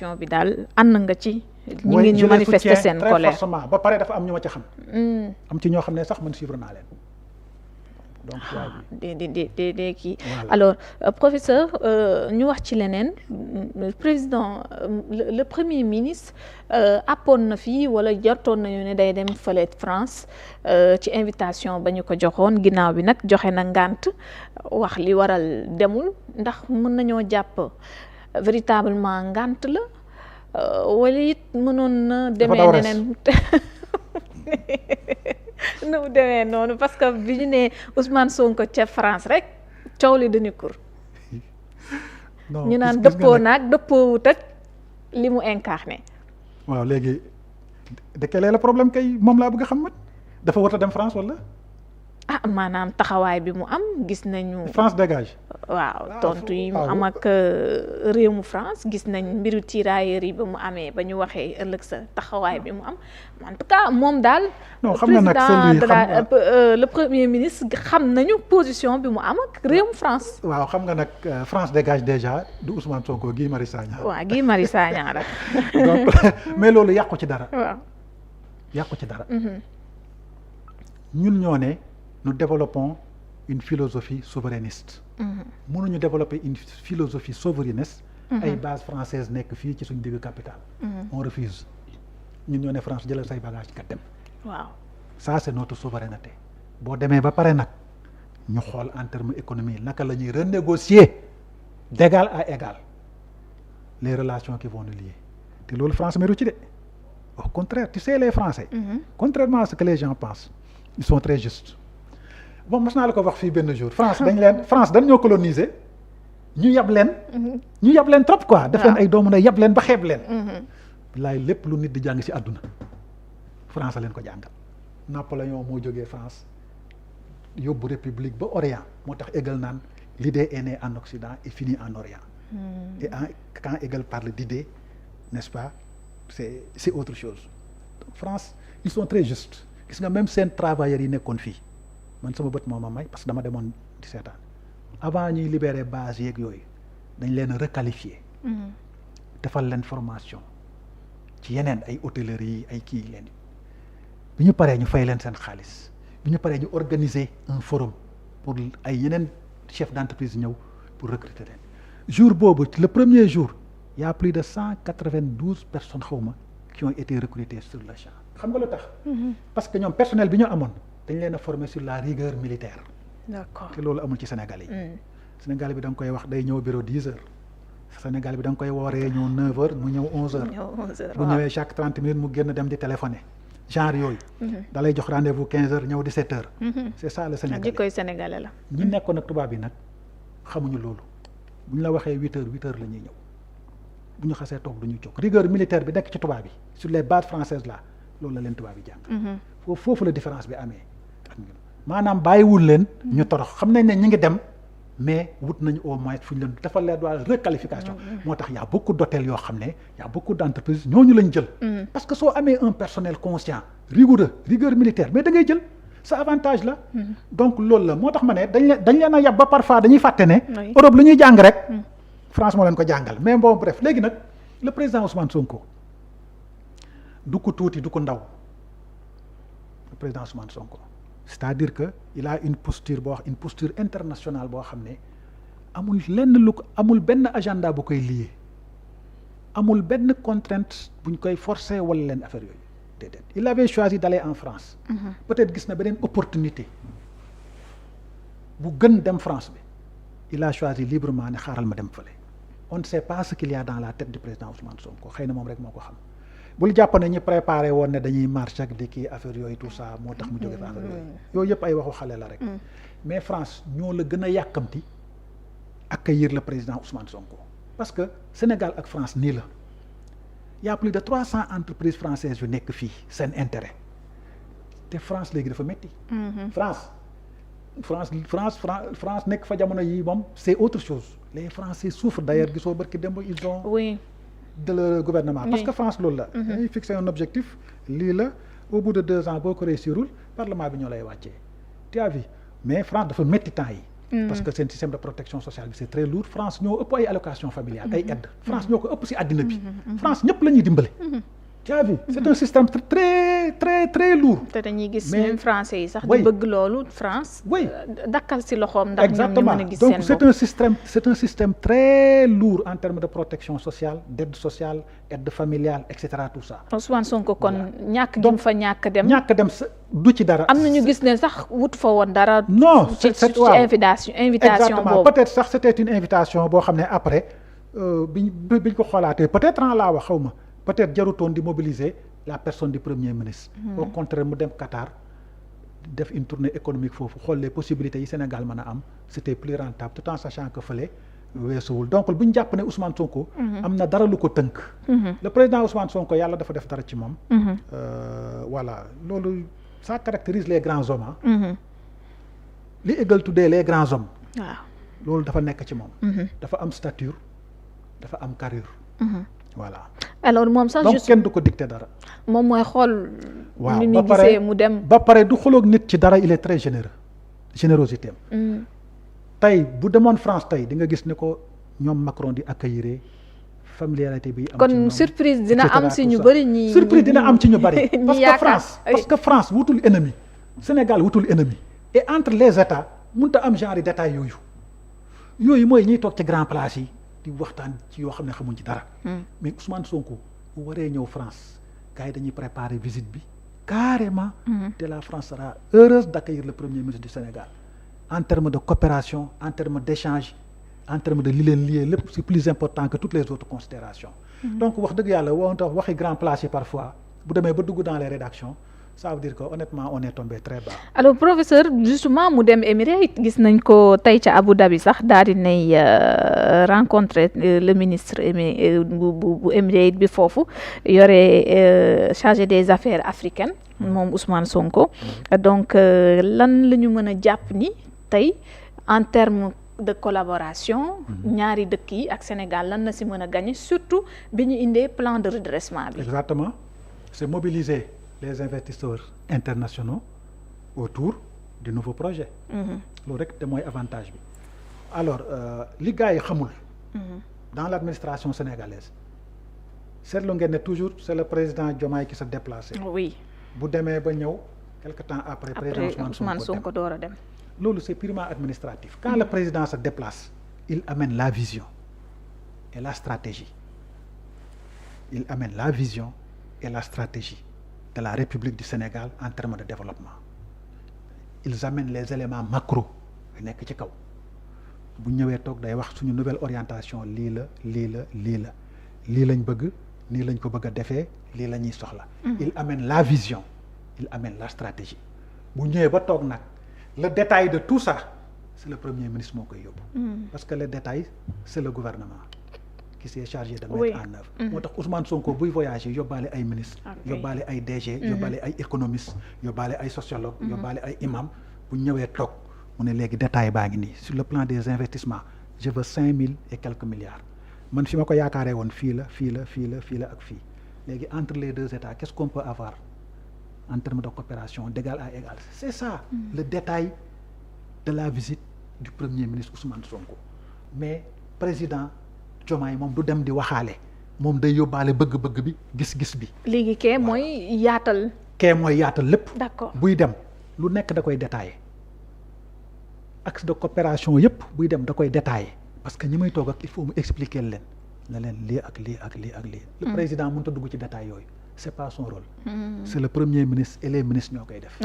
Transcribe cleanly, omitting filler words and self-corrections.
invitation bi daal ànd nga ci. ñi ngi ñu manifester seen colère forcément ba pare dafa am ñu ma ci xam. am ci ñoo xam ne sax man suivre naa leen. donc de kii alors professeur ñu wax ci leneen président le premier ministre appoon na fii wala jortoon nañu ne day dem fële France ci invitation ba ñu ko joxoon ginnaaw bi nag joxe na ngànt wax li waral demul ndax mën nañoo jàpp véritablement ngànt la wala it mënoon na demee neneen nu mu demee noonu parce que bi ñu nee Ousmane Sonko ca France rek coow li dañu kur ñu naan dëppoo naag dëppoo wut ak li mu incarné. waaw léegi de quel est le problème kay moom laa bëgg a xam mat dafa war a dem France wala. maanaam taxawaay bi mu am gis nañu. France dégage. waaw tontu yi mu am ak réew mu France gis nañ mbiru tirailleurs yi ba mu amee ba ñu waxee ëllëg sa taxawaay bi mu am en tout cas moom daal. non xam nga nag le premier ministre xam nañu position bi mu am ak réew mu France. waaw xam nga nag France dégage déjà du Ousmane Sonko Guy Marius Sagna. waaw Guy Marius Sagna la. donc mais loolu yàqu ci dara. waaw yàqu ci dara. ñun ñoo ne. nous développons une philosophie souverainiste. mënuñu développer une philosophie souverainiste. ay base française nekk fii ci suñu digg capitale. on refuse ñun ñoo ne France jëlal say bagage kat dem. waaw ça c'est notre souveraineté. boo demee ba pare nag ñu xool en termes économiques naka la ñuy renégocier d'égal à égal les relations qui vont nous lier te loolu France meru ci de au contraire tu sais les Français. contrairement à ce que les gens pensent ils sont très justes. bon mos naa la ko wax fii benn jour France dañ ñoo coloniser ñu yab leen trop quoi. def leen ay doomu na yab leen ba xeeb leen. bilaay lépp lu nit di jàng ci àdduna France leen ko jàngal. Napoléon moo jógee France yóbbu république ba Orient moo tax Hegel naan l'idée est née en Occident et finit en Orient. et quand Hegel parle d'idée n'est-ce pas c'est autre chose. donc France ils sont très justes gis nga même seen travailleurs yi nekkoon fii. man sama bët moo ma may parce que dama demoon di seetaan avant ñuy libérer base yeeg yooyu dañ leen requalifier. defal leen formation ci yeneen ay hôtellerie ay kii leen bi ñu paree ñu fay leen seen xaalis bi ñu paree ñu organiser un forum pour ay yeneen chef d'entreprise ñëw pour recruter leen jour boobu le premier jour y a plus de 192 personnes xawma qui ont été recrutées sur le champ. xam nga lu tax. parce que ñoom personnel bi ñu amoon. dañ leen a former sur la rigueur militaire. d'accord te loolu amul ci Sénégal yi. Sénégal bi da nga koy wax day ñëw bureau 10 heures. Sénégal bi da nga koy wooree ñëw 9 heures mu ñëw 11 heures. bu ñëwee chaque 30 minutes mu génn dem di téléphoner. genre yooyu. da lay jox rendez-vous 15 heures ñëw 17 heures. c'est ça le Sénégal. jikkoy sénégalais la. ñi nekkoon ak tubaab yi nag xamuñu loolu bu ñu la waxee 8 heures la ñuy ñëw bu ñu xasee toog du ñu jóg rigueur militaire bi nekk ci tubaab yi sur les bases françaises là loolu la leen tubaab yi jàng. foofu la différence bi amee. maanaam bàyyiwul leen ñu torox xam nañ ne ñi ngi dem mais wut nañu au moins fu ñu leen dafa leen doon requalification moo tax y a beaucoup d'hôtels yoo xam ne y a beaucoup d'entreprises ñooñu lañ jël parce que soo amee un personnel conscient rigueur militaire mais da ngay jël sa avantage la donc loolu la moo tax ma ne dañ leen a yab ba parfois dañuy fàtte ne Europe lu ñuy jàng rek France moo leen ko jàngal mais bon bref léegi nag le président Ousmane Sonko du ko tuuti du ko ndaw le président Ousmane Sonko c'est-à-dire que il a une posture internationale boo xam ne amul benn agenda bu koy lié amul benn contrainte buñ koy forcer wala leen affaire yooyu déedéet il avait choisi d'aller en France. peut-être gis na beneen opportunité bu gën dem France bi il a choisi librement ne xaaral ma dem fële on ne sait pas ce qu'il y a dans la tête du président Ousmane Sonko xëy na moom rek moo ko xam. bul jàpp ne ñu préparé woon ne dañuy marche ak di kii affaire yooyu tout ça moo tax mu jóge fa affaire yooyu yëpp ay waxu xale la rek mais France ñoo la gën a yàkkamti accueillir le président Ousmane Sonko parce que Sénégal ak France nii la y a plus de 300 entreprises françaises yu nekk fii seen intérêt te France léegi dafa métti France nekk fa jamono yi moom c'est autre chose les Français souffrent d'ailleurs gisoo barki démb ils ont de le gouvernement parce que France loolu la dañuy fixer un objectif lii la au bout de 2 ans boo ko réussirul parlement bi ñoo lay wàccee tu as vu mais France dafa métti temps yi parce que seen système de protection sociale bi c'est très lourd. France ñoo ëpp ay allocation familiale ay aide France ñoo ko ëpp ci àddina bi. France ñëpp la ñuy dimbale. tu as vu c'est un système très très très lourd. te dañuy gis même français yi sax di bëgg loolu France. dakkal ci loxoom ndax ñoom ñu mën a gis seen bopp. donc c'est un système très lourd en termes de protection sociale d'aide sociale aide familiale et cetera tout ça. Ousmane Sonko kon ñàkk gi mu fa ñàkk dem du ci dara. am na ñu gis ne sax wut fa woon dara. non ci invitation boobu. peut-être sax c'était une invitation boo xam ne après biñ ko xoolaatee peut-être laa wax xaw ma. peut-être jarutoon di mobiliser la personne du premier ministre. Au contraire mu dem Qatar def une tournée économique foofu xool les possibilités yi Sénégal mën a am c'était plus rentable tout en sachant que fële weesuwul donc bu ñu jàpp ne Ousmane Sonko. am na dara lu ko tënk. le président Ousmane Sonko yàlla dafa def dara ci moom. voilà loolu ça caractérise les grands hommes li Hegel tuddee les grands hommes. waaw loolu dafa nekk ci moom. dafa am stature dafa am carrure. voilà alors moom sax donc kenn du ko dicter dara. moom mooy xool. waaw ni muy gisee mu dem. ba pare du xoloog nit ci dara il est très généreux générosité am. tey bu demoon France tey di nga gis ni ko ñoom Macron di accueillir familiarité bi. am ci kon surprise dina am ci ñu bari ñi surprise dina am ci ñu bari. parce que France wutul ennemi. Sénégal wutul ennemi. et entre les États mënut a am genre détail yooyu mooy ñiy toog ci grand place yi. di waxtaan ci yoo xam ne xamuñ ci dara. mais Ousmane Sonko bu waree ñëw France gars yi dañuy préparer visite bi carrément. te la France sera heureuse d'accueillir le premier ministre du Sénégal en termes de coopération en termes d'échange en termes de li leen lié lépp c'est plus important que toutes les autres considérations. donc wax dëgg yàlla waxi grand place yi parfois bu demee ba dugg dans les rédactions. ça veut dire que honnêtement on est tombé très bas. alors professeur justement mu dem Émirats gis nañ ko tey ca Abu Dhabi sax daal di nay rencontrer le ministre bu Émirats bi foofu yore chargé des affaires africaines moom Ousmane Sonko. donc lan la ñu mën a jàpp ni tey en termes de collaboration. ñaari dëkk yi ak Sénégal lan la si mën a gagner surtout bi ñu indee plan de redressement bi. exactement c'est mobiliser les investisseurs internationaux autour du nouveau projet. loolu rek te mooy avantage bi. alors li gars yi xamul. dans l'administration sénégalaise seetlu ngeen ne toujours c'est le président Diomaye qui se déplace. oui bu demee ba ñëw quelque temps après. président Ousmane Sonko door a dem. loolu c'est purement administratif. quand le président se déplace il amène la vision et la stratégie. il amène la vision et la stratégie de la République du Sénégal en termes de développement. Ils amènent les éléments macro yu nekk ci kaw bu ñëwee toog day wax suñu nouvelle orientation lii lañ bëgg nii lañ ko bëgg a defee lii la ñuy soxla. il amène la vision il amène la stratégie bu ñëwee ba toog nag le détail de tout ça c'est le premier ministre moo koy yóbbu. parce que le détail c'est le gouvernement qui s'est chargé de mettre en œuvre. moo tax Ousmane Sonko buy voyager yóbbaale ay ministres. yóbbaale ay DG. yóbbaale ay économistes yóbbaale ay sociologues. yóbbaale ay imams bu ñëwee toog mu ne léegi détail baa ngi nii sur le plan des investissements je veux 5 000 et quelques milliards man fi ma ko yaakaaree woon fii la ak fii léegi entre les deux États qu'est-ce qu'on peut avoir en termes de coopération d'égal à égal c'est ça le détail de la visite du premier ministre Ousmane Sonko mais président Diomaye moom du dem di waxaale moom day yóbbaale bëgg-bëgg bi gis-gis bi. léegi kee mooy yaatal. lépp. d'accord buy dem lu nekk da koy détailler axe de coopération yépp buy dem da koy détailler parce que ñi may toog ak il faut mu expliquer leen ne leen lii ak lii ak lii ak lii. le président mënut a dugg ci détail yooyu c'est pas son rôle. c'est le premier ministre et les ministres ñoo koy def.